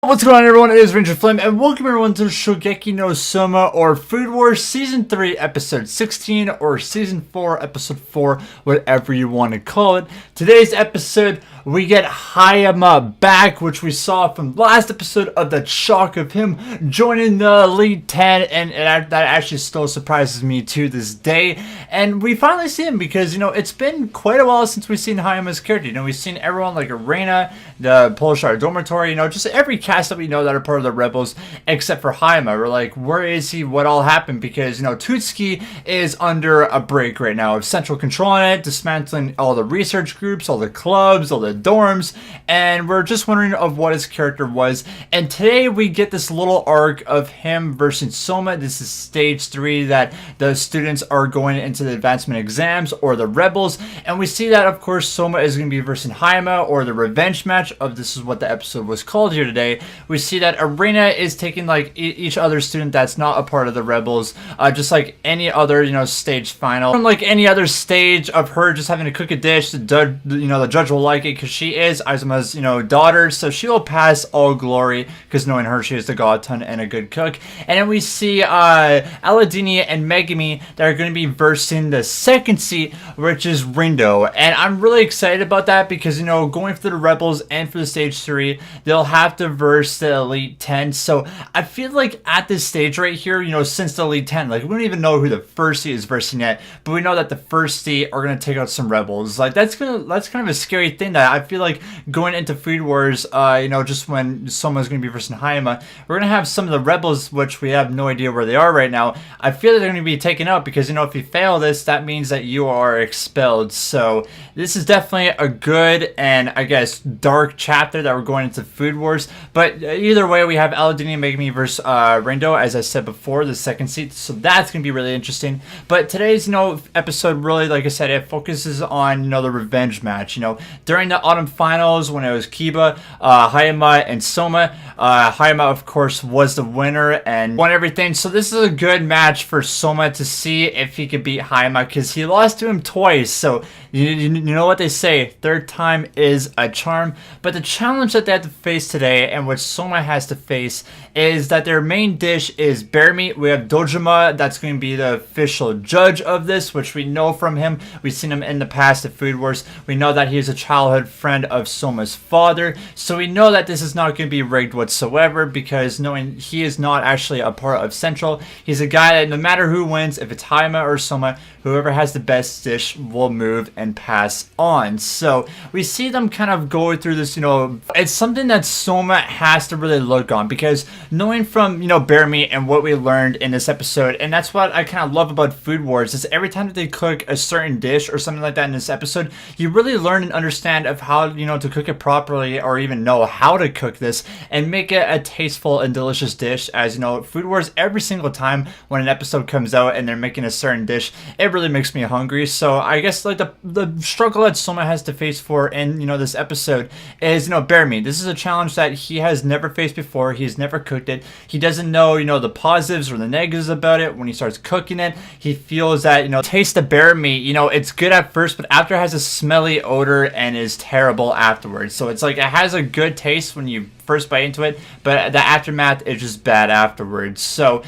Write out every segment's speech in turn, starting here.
What's going on, everyone? It is Ranger Flame, and welcome everyone to Shokugeki no Soma, or Food Wars Season 3, Episode 16, or Season 4, Episode 4, whatever you want to call it. Today's episode, we get Hayama back, which we saw from last episode of the shock of him joining the Elite 10, and that actually still surprises me to this day. And we finally see him because, it's been quite a while since we've seen Hayama's character. We've seen everyone like Arena, the Polish Art Dormitory, just every cast that we know that are part of the rebels except for Hayama. We're like, where is he? What all happened? Because Tutsuki is under a break right now of central control on it, dismantling all the research groups, all the clubs, all the dorms, and we're just wondering of what his character was. And today we get this little arc of him versus Soma. This is stage 3 that the students are going into the advancement exams, or the rebels, and we see that of course Soma is going to be versus Hayama, or the revenge match of this is what the episode was called here today. We see that Arena is taking like each other student that's not a part of the rebels, just like any other stage final, from like any other stage of her just having to cook a dish. The judge will like it because she is Aizuma's daughter, so she will pass all glory because knowing her, she is the godton and a good cook. And then we see Aladini and Megami that are going to be versing the second seat, which is Rindo, and I'm really excited about that because going for the rebels and for the stage 3, they'll have to verse the Elite 10. So I feel like at this stage right here, since the Elite 10, like we don't even know who the first seed is versing yet, but we know that the first seed are going to take out some rebels. Like that's kind of a scary thing that I feel like going into Food Wars, just when someone's going to be versing Hayama, we're going to have some of the rebels, which we have no idea where they are right now. I feel that they're going to be taken out because if you fail this, that means that you are expelled. So this is definitely a good and I guess dark chapter that we're going into Food Wars. But either way, we have Aladini and Megami versus Rindo, as I said before, the second seat. So that's going to be really interesting. But today's, episode really, like I said, it focuses on, the revenge match. During the autumn finals, when it was Kiba, Hayama, and Soma, Hayama, of course, was the winner and won everything. So this is a good match for Soma to see if he could beat Hayama because he lost to him twice. So you know what they say, third time is a charm. But the challenge that they have to face today, and which Soma has to face, is that their main dish is bear meat. We have Dojima that's going to be the official judge of this, which we know from him. We've seen him in the past at Food Wars. We know that he is a childhood friend of Soma's father, so we know that this is not going to be rigged whatsoever because knowing he is not actually a part of Central, he's a guy that no matter who wins, if it's Hayama or Soma, whoever has the best dish will move and pass on. So we see them kind of go through this, it's something that Soma has to really look on because knowing from, bear meat and what we learned in this episode, and that's what I kind of love about Food Wars, is every time that they cook a certain dish or something like that in this episode, you really learn and understand of how, to cook it properly, or even know how to cook this and make it a tasteful and delicious dish. As Food Wars, every single time when an episode comes out and they're making a certain dish, it really makes me hungry. So I guess like the struggle that Soma has to face for in this episode is bear meat. This is a challenge that he has never faced before. He's never cooked it. He doesn't know the positives or the negatives about it. When he starts cooking it, he feels that taste the bear meat, it's good at first, but after it has a smelly odor and is terrible afterwards. So it's like it has a good taste when you first bite into it, but the aftermath is just bad afterwards. So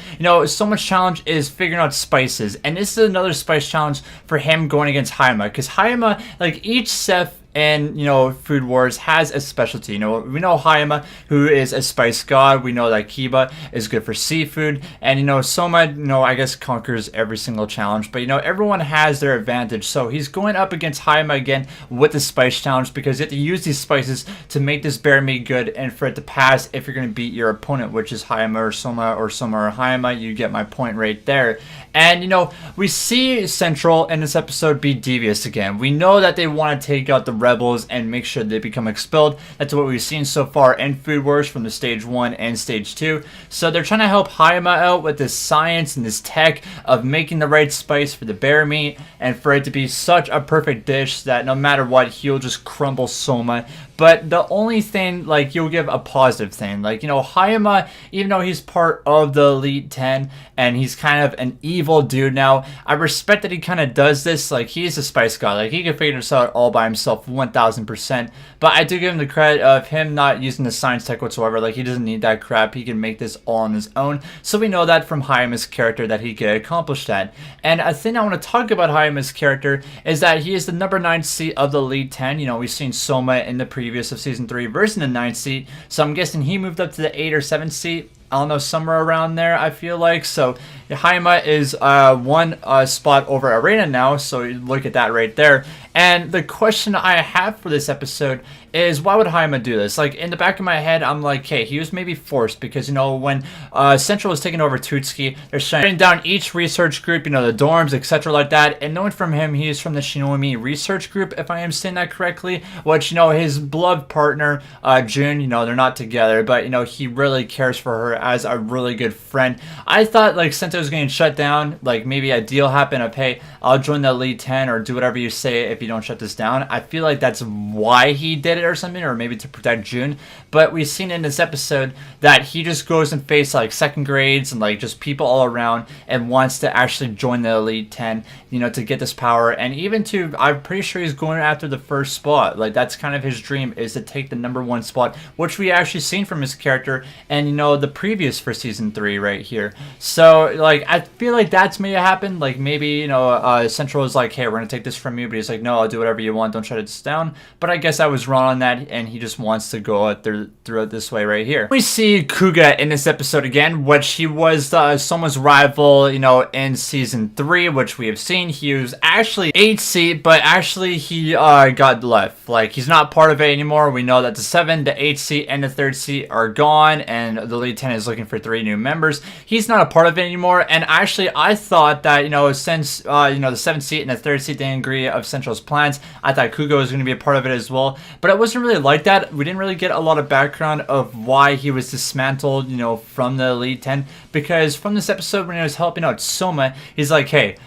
so much challenge is figuring out spices, and this is another spice challenge for him going against Hayama, because Hayama, like each chef and Food Wars has a specialty. We know Hayama, who is a spice god. We know that Kiba is good for seafood, and Soma I guess conquers every single challenge, but everyone has their advantage. So he's going up against Hayama again with the spice challenge because you have to use these spices to make this bear meat good and for it to pass if you're going to beat your opponent, which is Hayama or Soma or Hayama. You get my point right there. And we see Central in this episode be devious again. We know that they want to take out the rebels and make sure they become expelled. That's what we've seen so far in Food Wars from the stage 1 and stage 2. So they're trying to help Hayama out with this science and this tech of making the right spice for the bear meat and for it to be such a perfect dish that no matter what, he'll just crumble Soma. But the only thing, like, you'll give a positive thing, like, Hayama, even though he's part of the Elite 10 and he's kind of an evil dude now, I respect that he kind of does this. Like, he's a spice god, like, he can figure this out all by himself 1000%. But I do give him the credit of him not using the science tech whatsoever. Like, he doesn't need that crap. He can make this all on his own. So we know that from Hayama's character that he could accomplish that. And a thing I want to talk about Hayama's character is that he is the number 9 seat of the Elite 10. We've seen Soma in the previous of Season 3 versus the 9th seat. So I'm guessing he moved up to the 8 or 7th seat. I don't know, somewhere around there, I feel like. So Hayama is one spot over Arena now, so you look at that right there. And the question I have for this episode is, why would Hayama do this? Like, in the back of my head, I'm like, hey, he was maybe forced because, when Central was taking over Tutsuki, they're shutting down each research group, the dorms, etc. like that. And knowing from him, he is from the Shinomi research group, if I am saying that correctly, which, his beloved partner, Jun, they're not together, but, he really cares for her as a really good friend. I thought, like, Sento was getting shut down, like, maybe a deal happened of, hey, I'll join the Elite 10 or do whatever you say if you don't shut this down. I feel like that's why he did it or something, or maybe to protect Jun. But we've seen in this episode that he just goes and faces like second grades and like just people all around and wants to actually join the Elite 10, to get this power. And even to, I'm pretty sure he's going after the first spot. Like, that's kind of his dream, is to take the number 1 spot, which we actually seen from his character and the previous for Season 3 right here. So like, I feel like that's may have happened. Like, maybe Central is like, hey, we're gonna take this from you, but he's like, no, I'll do whatever you want, don't shut it down. But I guess I was wrong on that, and he just wants to go out through it this way right here. We see Kuga in this episode again, which he was Soma's rival, in Season 3, which we have seen. He was actually 8th seat, but actually he got left. Like, he's not part of it anymore. We know that the 7th, the 8th seat, and the 3rd seat are gone, and the Elite 10 is looking for 3 new members. He's not a part of it anymore, and actually I thought that, since, the 7th seat and the 3rd seat didn't agree of Central's plans, I thought Kuga was going to be a part of it as well. But it wasn't really like that. We didn't really get a lot of background of why he was dismantled, from the Elite 10. Because from this episode, when he was helping out Soma, he's like, hey,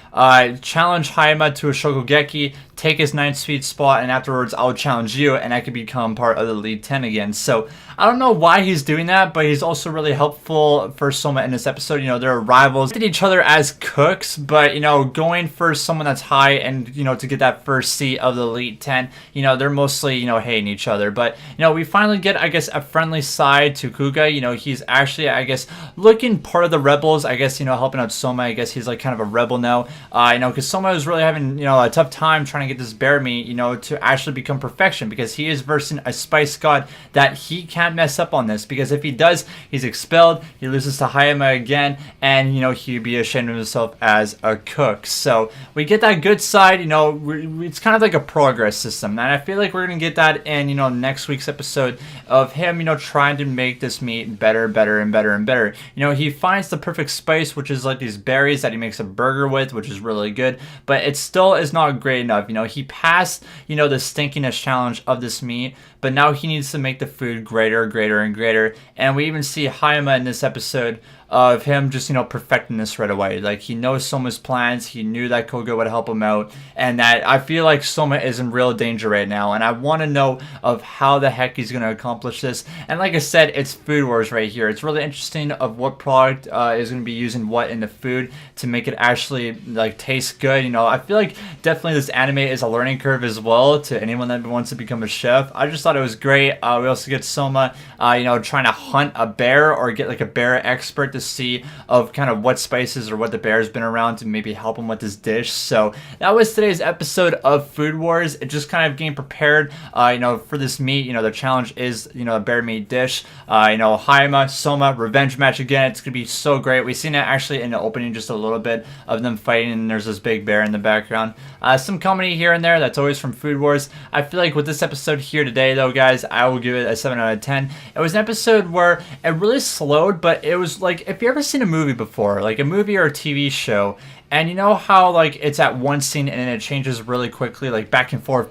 challenge Hayama to a Shokugeki, take his 9th seed spot, and afterwards I'll challenge you, and I can become part of the Elite 10 again. So I don't know why he's doing that, but he's also really helpful for Soma in this episode. They're rivals, at each other as cooks, but going for someone that's high and to get that first seat of the Elite 10, they're mostly hating each other. But we finally get, I guess, a friendly side to Kuga. He's actually, I guess, looking part of the rebels, I guess, helping out Soma. I guess he's like kind of a rebel now, because Soma was really having a tough time trying to get this bear meat to actually become perfection, because he is versing a spice god that he can't mess up on this, because if he does, he's expelled, he loses to Hayama again, and he'd be ashamed of himself as a cook. So we get that good side. It's kind of like a progress system, and I feel like we're gonna get that in next week's episode of him trying to make this meat better and better. He finds the perfect spice, which is like these berries that he makes a burger with, which is really good, but it still is not great enough. He passed the stinkiness challenge of this meat, but now he needs to make the food greater and greater. And we even see Hayama in this episode of him just, perfecting this right away. Like, he knows Soma's plans, he knew that Koga would help him out, and that I feel like Soma is in real danger right now, and I want to know of how the heck he's going to accomplish this. And like I said, it's Food Wars right here. It's really interesting of what product is going to be using what in the food to make it actually, like, taste good. I feel like definitely this anime is a learning curve as well to anyone that wants to become a chef. I just thought it was great. We also get Soma, trying to hunt a bear or get like a bear expert to see of kind of what spices or what the bear's been around to maybe help him with this dish. So that was today's episode of Food Wars. It just kind of getting prepared, for this meat. The challenge is, a bear meat dish. Hayama, Soma, revenge match again. It's gonna be so great. We've seen it actually in the opening, just a little bit of them fighting, and there's this big bear in the background. Some comedy here and there. That's always from Food Wars. I feel like with this episode here today, though, guys, I will give it a 7 out of 10. It was an episode where it really slowed, but it was like, if you ever seen a movie before, like a movie or a TV show, and you know how like it's at one scene and then it changes really quickly, like back and forth,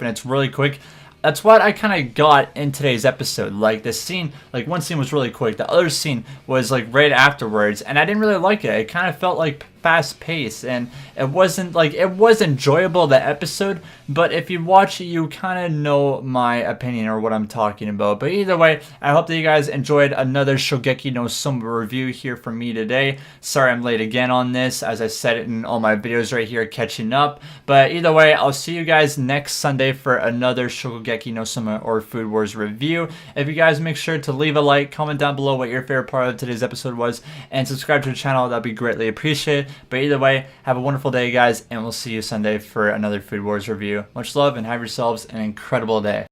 and it's really quick. That's what I kind of got in today's episode. Like, this scene, like one scene was really quick, the other scene was like right afterwards, and I didn't really like it. It kind of felt like fast paced, and it wasn't like, it was enjoyable, the episode, but if you watch it, you kind of know my opinion or what I'm talking about. But either way, I hope that you guys enjoyed another Shokugeki no Soma review here from me today. Sorry I'm late again on this, as I said it in all my videos right here, catching up. But either way, I'll see you guys next Sunday for another Shokugeki no Soma or Food Wars review. If you guys make sure to leave a like, comment down below what your favorite part of today's episode was, and subscribe to the channel, that'd be greatly appreciated. But either way, have a wonderful day, guys, and we'll see you Sunday for another Food Wars review. Much love, and have yourselves an incredible day.